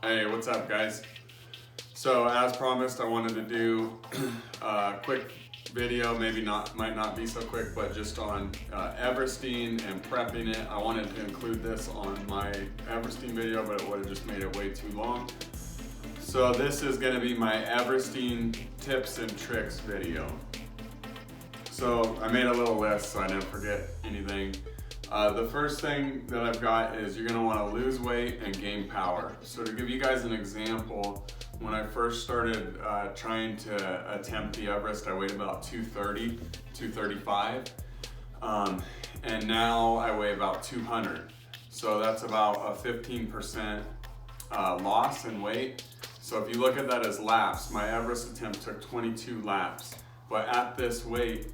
Hey, what's up, guys? So as promised, I wanted to do a quick video, might not be so quick, but just on Everesting and prepping it. I wanted to include this on my Everesting video, but it would have just made it way too long. So this is going to be my Everesting tips and tricks video. So I made a little list so I didn't forget anything. The first thing that I've got is you're going to want to lose weight and gain power. So to give you guys an example, when I first started trying to attempt the Everest, I weighed about 230, 235. And now I weigh about 200. So that's about a 15% loss in weight. So if you look at that as laps, my Everest attempt took 22 laps. But at this weight,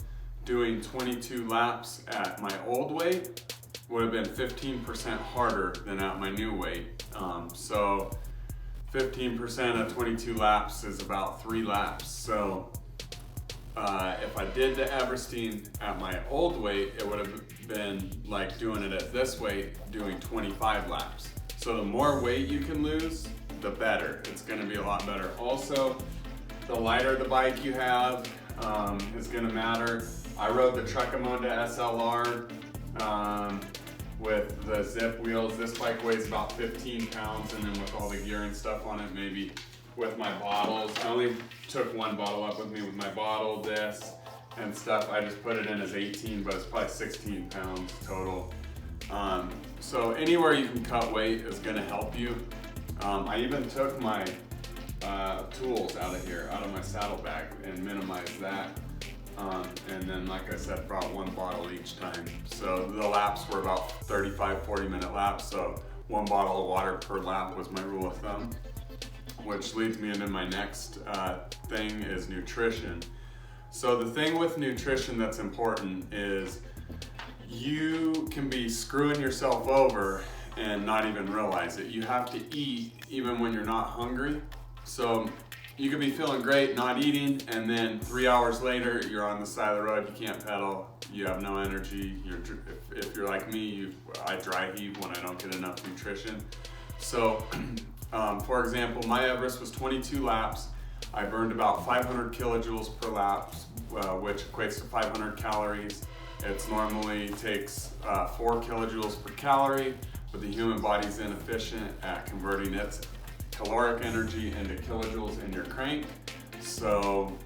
doing 22 laps at my old weight would have been 15% harder than at my new weight. So 15% of 22 laps is about 3 laps. So if I did the Everesting at my old weight, it would have been like doing it at this weight, doing 25 laps. So the more weight you can lose, the better. It's gonna be a lot better. Also, the lighter the bike you have is gonna matter. I rode the Trecamonda SLR with the zip wheels. This bike weighs about 15 pounds, and then with all the gear and stuff on it, maybe with my bottles. I only took one bottle up with me with my bottle, this, and stuff. I just put it in as 18, but it's probably 16 pounds total. So anywhere you can cut weight is gonna help you. I even took my tools out of my saddlebag and minimized that. And then, like I said, brought one bottle each time. So the laps were about 35, 40-minute laps. So one bottle of water per lap was my rule of thumb, which leads me into my next thing is nutrition. So the thing with nutrition that's important is you can be screwing yourself over and not even realize it. You have to eat even when you're not hungry. So you could be feeling great, not eating, and then 3 hours later, you're on the side of the road, you can't pedal, you have no energy. If you're like me, I dry heave when I don't get enough nutrition. So, for example, my Everest was 22 laps. I burned about 500 kilojoules per lap, which equates to 500 calories. It normally takes 4 kilojoules per calorie, but the human body's inefficient at converting its caloric energy into kilojoules in your crank. So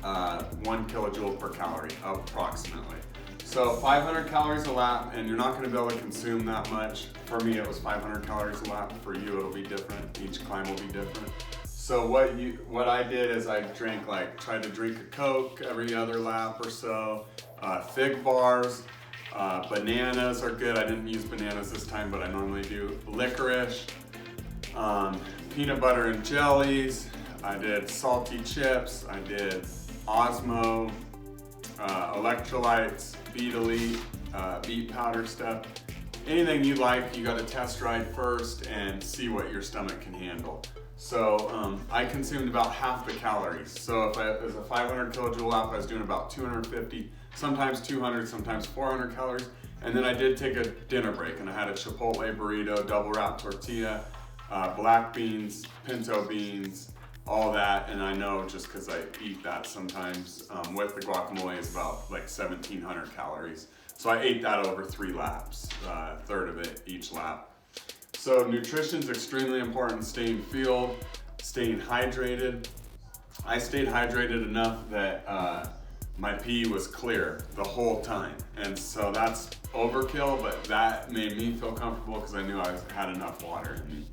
1 kilojoule per calorie approximately. So 500 calories a lap, and you're not going to be able to consume that much. For me it was 500 calories a lap. For you it'll be different. Each climb will be different. So what I did is I tried to drink a Coke every other lap or so. Fig bars, bananas are good. I didn't use bananas this time, but I normally do. Licorice, peanut butter and jellies. I did salty chips. I did Osmo, electrolytes, Beet Elite, beet powder stuff. Anything you like, you got to test ride first and see what your stomach can handle. So I consumed about half the calories. So if it was a 500 kilojoule lap, I was doing about 250, sometimes 200, sometimes 400 calories. And then I did take a dinner break, and I had a Chipotle burrito, double wrap tortilla, black beans, pinto beans, all that. And I know just because I eat that sometimes with the guacamole is about like 1,700 calories. So I ate that over 3 laps, a third of it each lap. So nutrition's extremely important. Staying fueled, staying hydrated. I stayed hydrated enough that my pee was clear the whole time. And so that's overkill, but that made me feel comfortable because I knew I had enough water in me.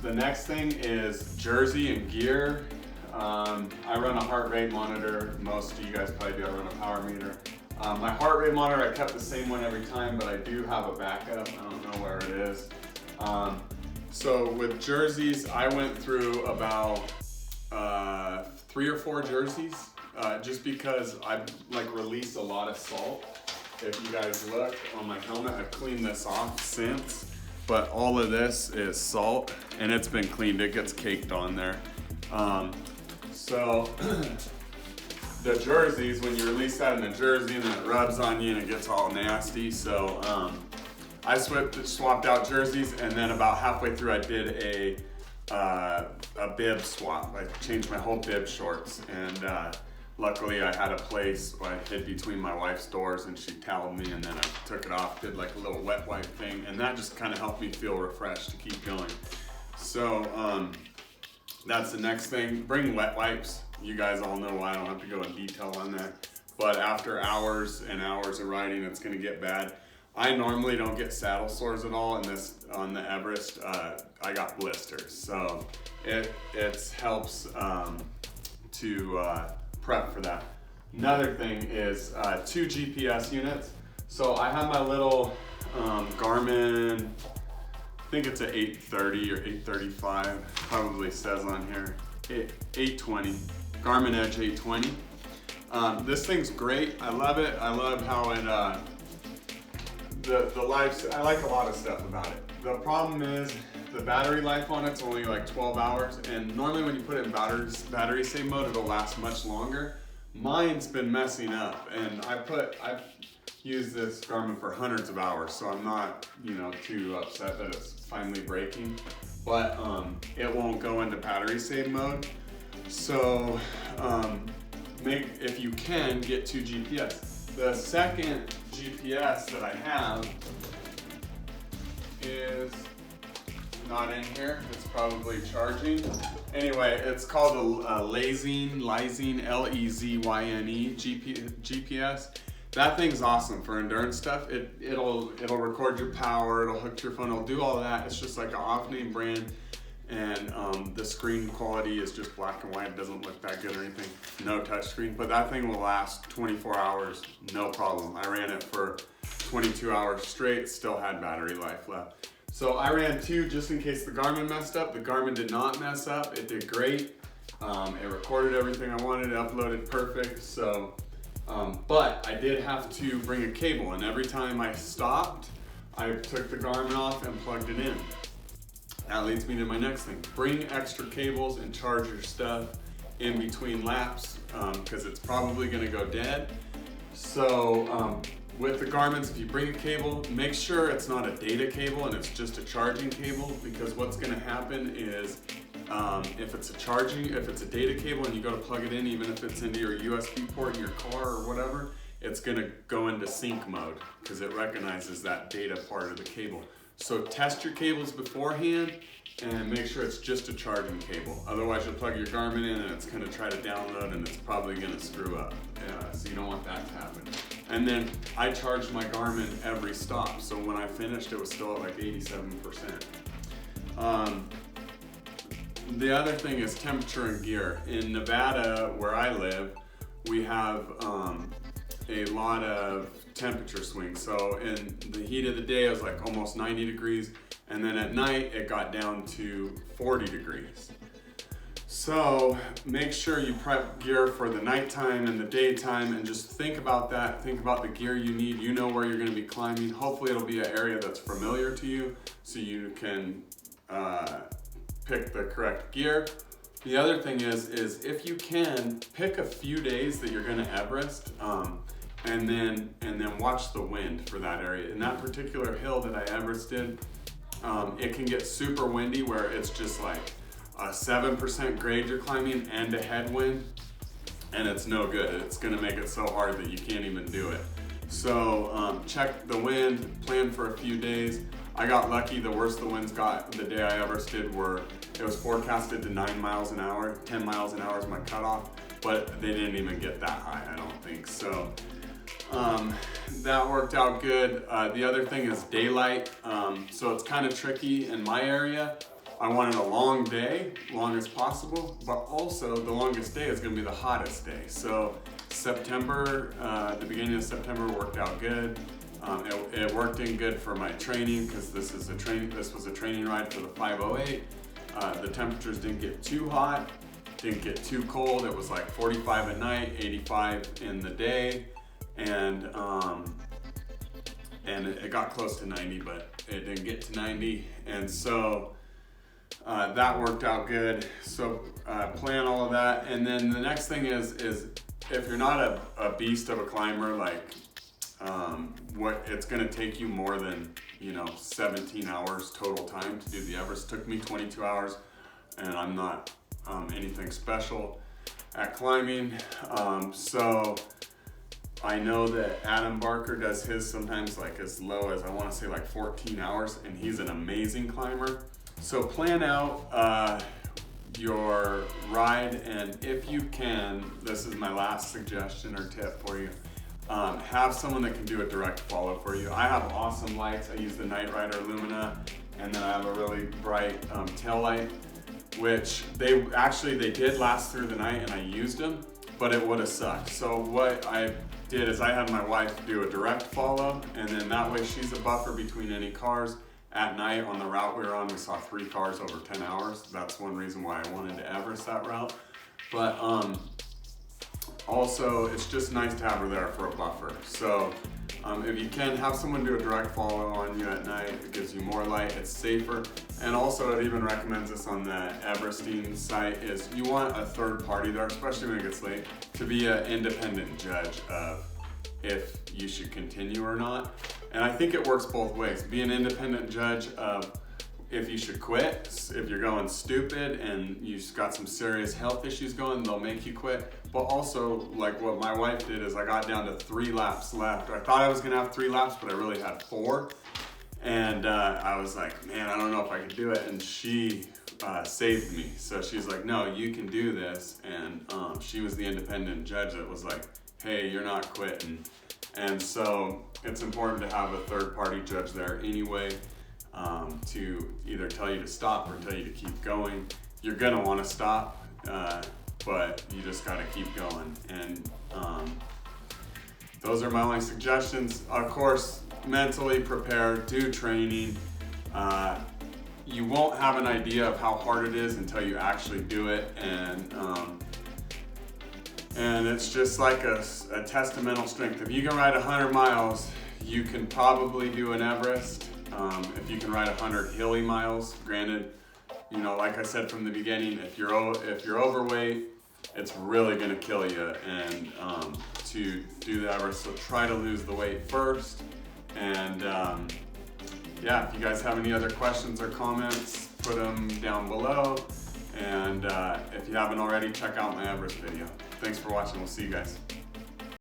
The next thing is jersey and gear. I run a heart rate monitor. Most of you guys probably do. I run a power meter. My heart rate monitor, I kept the same one every time, but I do have a backup. I don't know where it is. So with jerseys, I went through about 3 or 4 jerseys, just because I released a lot of salt. If you guys look on my helmet, I've cleaned this off since, but all of this is salt, and it's been cleaned. It gets caked on there. So the jerseys, when you release that in a jersey, and then it rubs on you and it gets all nasty. So I swapped out jerseys, and then about halfway through I did a bib swap. I changed my whole bib shorts, and luckily I had a place where I hid between my wife's doors, and she toweled me, and then I took it off, did like a little wet wipe thing, and that just kind of helped me feel refreshed to keep going. So that's the next thing. Bring wet wipes. You guys all know why I don't have to go in detail on that. But after hours and hours of riding, it's gonna get bad. I normally don't get saddle sores at all, and on the Everest, I got blisters. So it helps to prep for that. Another thing is 2 GPS units. So I have my little Garmin, I think it's an 830 or 835, probably says on here, 820, Garmin Edge 820. This thing's great. I love it. I love how it, the life, I like a lot of stuff about it. The problem is the battery life on it's only like 12 hours, and normally when you put it in battery save mode, it'll last much longer. Mine's been messing up, and I've used this Garmin for hundreds of hours, so I'm not, too upset that it's finally breaking, but it won't go into battery save mode. So if you can, get 2 GPS. The second GPS that I have is not in here. It's probably charging. Anyway, it's called a Lezine, L-E-Z-Y-N-E GPS. That thing's awesome for endurance stuff. It'll record your power, it'll hook to your phone, it'll do all that. It's just like an off-name brand, and the screen quality is just black and white. It doesn't look that good or anything. No touch screen, but that thing will last 24 hours, no problem. I ran it for 22 hours straight, still had battery life left. So I ran 2 just in case the Garmin messed up. The Garmin did not mess up. It did great. It recorded everything I wanted, it uploaded perfect. So, but I did have to bring a cable, and every time I stopped, I took the Garmin off and plugged it in. That leads me to my next thing. Bring extra cables and charge your stuff in between laps, because it's probably gonna go dead. So with the Garmin's, if you bring a cable, make sure it's not a data cable and it's just a charging cable, because what's gonna happen is if it's a data cable and you go to plug it in, even if it's into your USB port in your car or whatever, it's gonna go into sync mode because it recognizes that data part of the cable. So test your cables beforehand and make sure it's just a charging cable. Otherwise you'll plug your Garmin in and it's gonna try to download and it's probably gonna screw up. So you don't want that to happen. And then I charged my Garmin every stop. So when I finished, it was still at like 87%. The other thing is temperature and gear. In Nevada, where I live, we have a lot of temperature swings. So in the heat of the day, it was like almost 90 degrees. And then at night, it got down to 40 degrees. So make sure you prep gear for the nighttime and the daytime, and just think about that. Think about the gear you need. You know where you're gonna be climbing. Hopefully it'll be an area that's familiar to you so you can pick the correct gear. The other thing is if you can, pick a few days that you're gonna Everest, and then watch the wind for that area. In that particular hill that I Everested, it can get super windy where it's just like a 7% grade you're climbing and a headwind, and it's no good. It's gonna make it so hard that you can't even do it. So check the wind, plan for a few days. I got lucky. The worst the winds got the day I Everested it was forecasted to 9 miles an hour. 10 miles an hour is my cutoff, but they didn't even get that high, I don't think. So that worked out good. The other thing is daylight. So it's kind of tricky in my area. I wanted a long day, long as possible, but also the longest day is gonna be the hottest day. So September, the beginning of September worked out good. It worked in good for my training because this was a training ride for the 508. The temperatures didn't get too hot, didn't get too cold. It was like 45 at night, 85 in the day, and it got close to 90, but it didn't get to 90, and so that worked out good. So plan all of that, and then the next thing is if you're not a beast of a climber like what it's gonna take you more than 17 hours total time to do the Everest. Took me 22 hours, and I'm not anything special at climbing. So I know that Adam Barker does his sometimes like as low as I want to say like 14 hours, and he's an amazing climber. So plan out your ride, and if you can, this is my last suggestion or tip for you, have someone that can do a direct follow for you. I have awesome lights. I use the Night Rider Lumina, and then I have a really bright tail light, which they did last through the night, and I used them, but it would have sucked. So what I did is I had my wife do a direct follow, and then that way she's a buffer between any cars. At night on the route we were on, we saw 3 cars over 10 hours. That's one reason why I wanted to Everest that route. But also it's just nice to have her there for a buffer. So if you can, have someone do a direct follow on you at night. It gives you more light, it's safer. And also it even recommends this on the Everesting site, is you want a third party there, especially when it gets late, to be an independent judge of if you should continue or not. And I think it works both ways. Be an independent judge of if you should quit. If you're going stupid and you've got some serious health issues going, they'll make you quit. But also, like what my wife did, is I got down to 3 laps left. I thought I was gonna have 3 laps, but I really had 4. And I was like, man, I don't know if I could do it. And she saved me. So she's like, no, you can do this. And she was the independent judge that was like, hey, you're not quitting. And so it's important to have a third-party judge there anyway, to either tell you to stop or tell you to keep going. You're gonna want to stop, but you just gotta keep going. And those are my only suggestions. Of course, mentally prepare, do training. You won't have an idea of how hard it is until you actually do it, and it's just like a test of mental strength. If you can ride 100 miles, you can probably do an Everest. If you can ride 100 hilly miles, granted, like I said from the beginning, if you're overweight, it's really gonna kill you. And to do the Everest, so try to lose the weight first. And yeah, if you guys have any other questions or comments, put them down below. And if you haven't already, check out my Everest video. Thanks for watching. We'll see you guys.